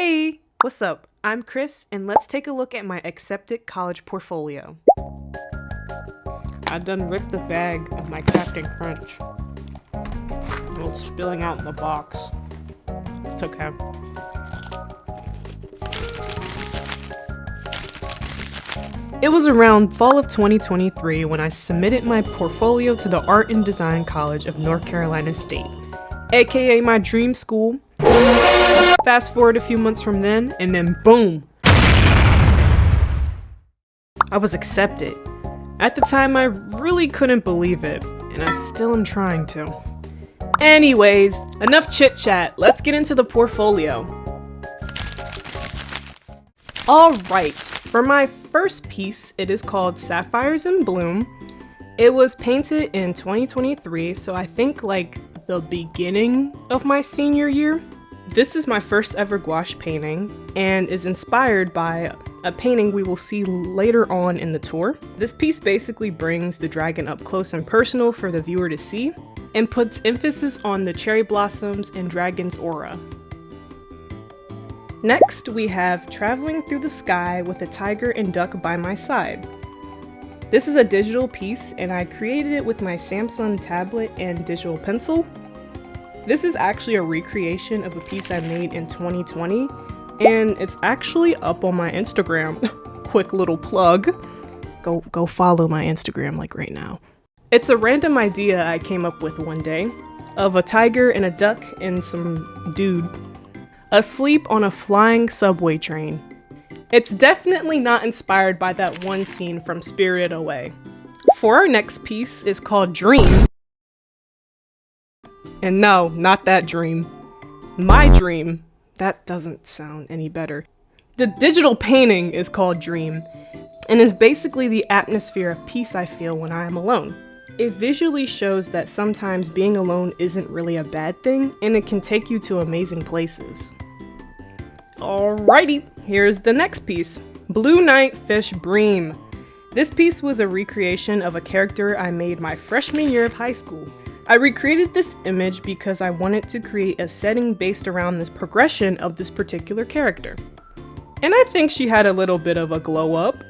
Hey, what's up? I'm Chris, and let's take a look at my accepted college portfolio. I done ripped the bag of my Captain Crunch. It's spilling out in the box. It's okay. It was around fall of 2023 when I submitted my portfolio to the Art and Design College of North Carolina State, aka my dream school. Fast forward a few months from then, and then boom! I was accepted. At the time, I really couldn't believe it, and I still am trying to. Anyways, enough chit-chat, let's get into the portfolio. Alright, for my first piece, it is called Sapphires in Bloom. It was painted in 2023, so I think like the beginning of my senior year. This is my first ever gouache painting and is inspired by a painting we will see later on in the tour. This piece basically brings the dragon up close and personal for the viewer to see and puts emphasis on the cherry blossoms and dragon's aura. Next, we have Traveling Through the Sky with a tiger and duck by my side. This is a digital piece and I created it with my Samsung tablet and digital pencil. This is actually a recreation of a piece I made in 2020 and it's actually up on my Instagram. Quick little plug. Go follow my Instagram like right now. It's a random idea I came up with one day of a tiger and a duck and some dude asleep on a flying subway train. It's definitely not inspired by that one scene from Spirited Away. For our next piece is called Dream. And no, not that dream. My dream. That doesn't sound any better. The digital painting is called Dream and is basically the atmosphere of peace I feel when I am alone. It visually shows that sometimes being alone isn't really a bad thing and it can take you to amazing places. Alrighty, here's the next piece. Blue Night Fish Bream. This piece was a recreation of a character I made my freshman year of high school. I recreated this image because I wanted to create a setting based around this progression of this particular character. And I think she had a little bit of a glow up.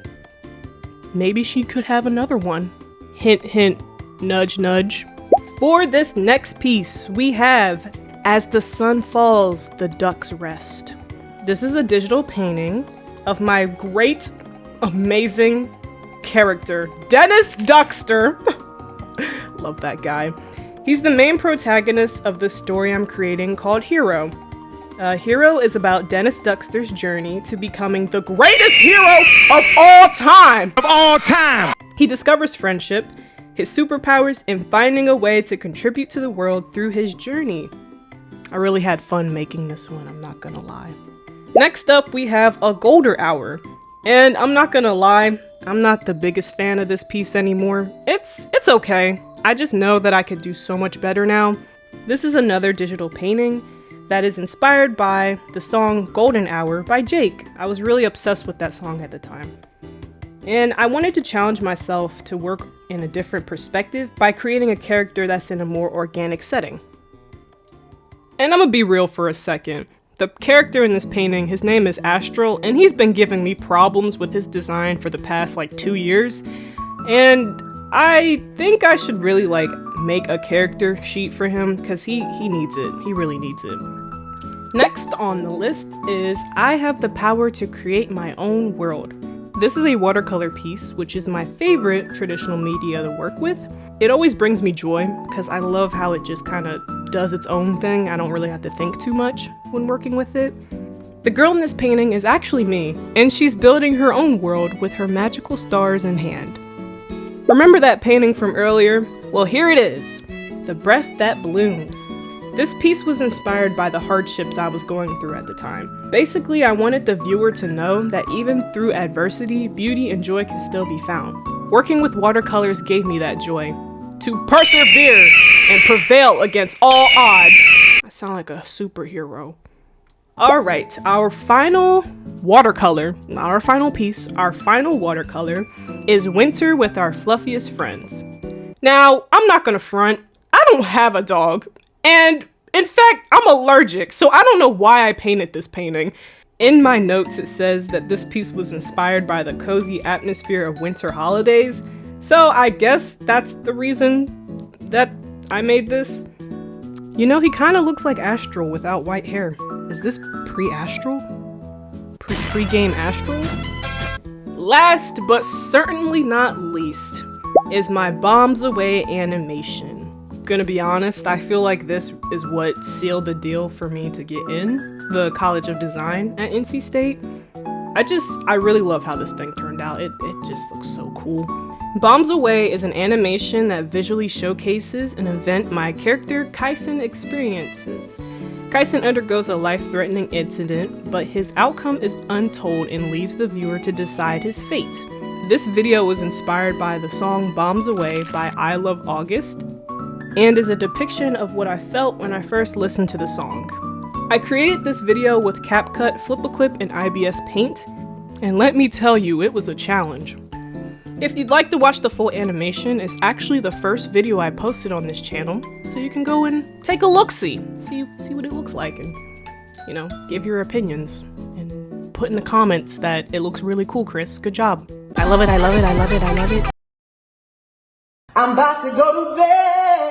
Maybe she could have another one. Hint, hint, nudge, nudge. For this next piece, we have As the Sun Falls, the Ducks Rest. This is a digital painting of my great, amazing character, Dennis Duxter. Love that guy. He's the main protagonist of the story I'm creating called HEYOOO. HEYOOO is about Dennis Duxter's journey to becoming the greatest hero of all time! He discovers friendship, his superpowers, and finding a way to contribute to the world through his journey. I really had fun making this one, I'm not gonna lie. Next up, we have A Golden Hour. And I'm not gonna lie, I'm not the biggest fan of this piece anymore. It's okay. I just know that I could do so much better now. This is another digital painting that is inspired by the song Golden Hour by Jake. I was really obsessed with that song at the time. And I wanted to challenge myself to work in a different perspective by creating a character that's in a more organic setting. And I'm gonna be real for a second. The character in this painting, his name is Astral, and he's been giving me problems with his design for the past 2 years. And I think I should really make a character sheet for him because he needs it. He really needs it. Next on the list is I Have the Power to Create My Own World. This is a watercolor piece, which is my favorite traditional media to work with. It always brings me joy because I love how it just kind of does its own thing. I don't really have to think too much when working with it. The girl in this painting is actually me, and she's building her own world with her magical stars in hand. Remember that painting from earlier? Well, here it is, The Breath That Blooms. This piece was inspired by the hardships I was going through at the time. Basically, I wanted the viewer to know that even through adversity, beauty and joy can still be found. Working with watercolors gave me that joy. To persevere and prevail against all odds. I sound like a superhero. Alright, our final watercolor, not our final piece, our final watercolor is Winter with Our Fluffiest Friends. Now, I'm not gonna front, I don't have a dog, and in fact, I'm allergic, so I don't know why I painted this painting. In my notes, it says that this piece was inspired by the cozy atmosphere of winter holidays, so I guess that's the reason that I made this. You know, he kind of looks like Astral without white hair. Is this pre-Astral? Pre-game Astral? Last but certainly not least is my Bombs Away animation. Gonna be honest, I feel like this is what sealed the deal for me to get in the College of Design at NC State. I really love how this thing turned out. It just looks so cool. Bombs Away is an animation that visually showcases an event my character Kyson experiences. Kyson undergoes a life-threatening incident, but his outcome is untold and leaves the viewer to decide his fate. This video was inspired by the song Bombs Away by I Love August, and is a depiction of what I felt when I first listened to the song. I created this video with CapCut, Flip-a-Clip, and IBS Paint, and let me tell you, it was a challenge. If you'd like to watch the full animation, it's actually the first video I posted on this channel, so you can go and take a look-see, see what it looks like, and, you know, give your opinions, and put in the comments that it looks really cool, Chris. Good job. I love it, I love it, I love it, I love it. I'm about to go to bed.